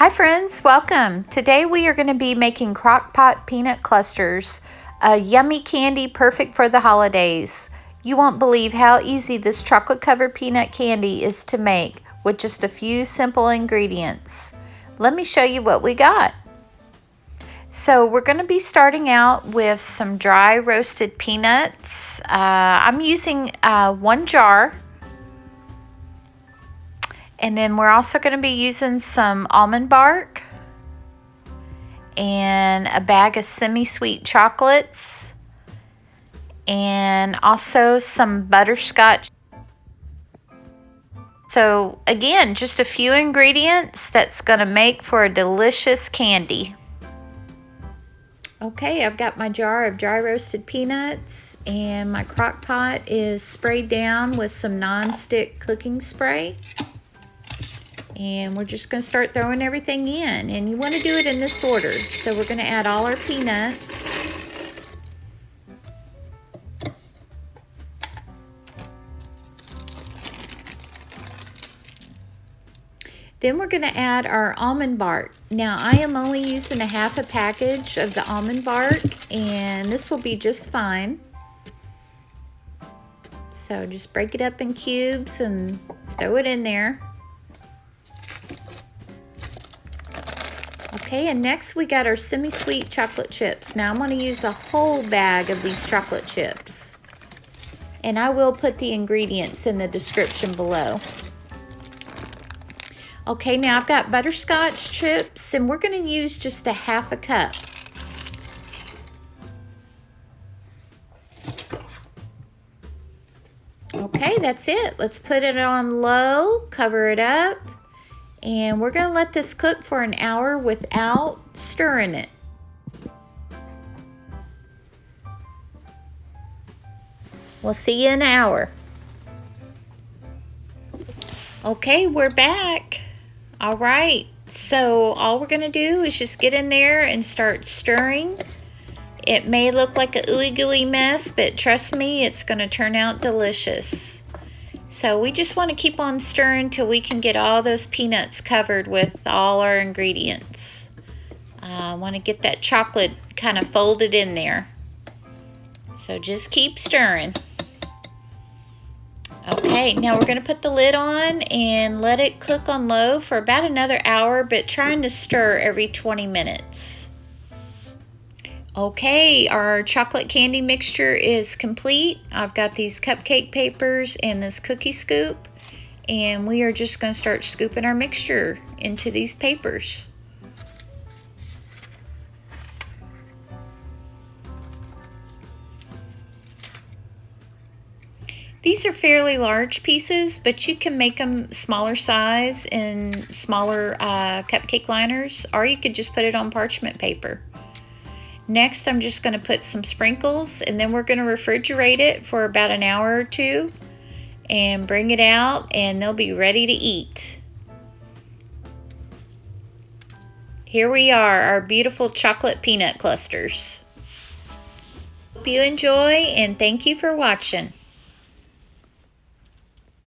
Hi friends, welcome. Today we are going to be making crockpot peanut clusters, a yummy candy perfect for the holidays. You won't believe how easy this chocolate covered peanut candy is to make with just a few simple ingredients. Let me show you what we got. So we're going to be starting out with some dry roasted peanuts. I'm using 1 jar. And then we're also going to be using some almond bark and a bag of semi-sweet chocolates and also some butterscotch. So again, just a few ingredients that's going to make for a delicious candy. Okay, I've got my jar of dry roasted peanuts and my crock pot is sprayed down with some non-stick cooking spray. And we're just going to start throwing everything in. And you want to do it in this order. So we're going to add all our peanuts. Then we're going to add our almond bark. Now I am only using a half a package of the almond bark. And this will be just fine. So just break it up in cubes and throw it in there. Okay, and next we got our semi-sweet chocolate chips. Now I'm going to use a whole bag of these chocolate chips. And I will put the ingredients in the description below. Okay, now I've got butterscotch chips and we're going to use just a half a cup. Okay, that's it. Let's put it on low, cover it up. And we're going to let this cook for an hour without stirring it. We'll see you in an hour. Okay, we're back. All right, so all we're going to do is just get in there and start stirring. It may look like a ooey gooey mess, but trust me, it's going to turn out delicious. So we just want to keep on stirring till we can get all those peanuts covered with all our ingredients. I want to get that chocolate kind of folded in there. So just keep stirring. Okay, now we're going to put the lid on and let it cook on low for about another hour, but trying to stir every 20 minutes. Okay, our chocolate candy mixture is complete. I've got these cupcake papers and this cookie scoop, and we are just going to start scooping our mixture into these papers. These are fairly large pieces, but you can make them smaller size in smaller cupcake liners, or you could just put it on parchment paper. Next, I'm just going to put some sprinkles, and then we're going to refrigerate it for about an hour or two and bring it out, and they'll be ready to eat. Here we are, our beautiful chocolate peanut clusters. Hope you enjoy, and thank you for watching.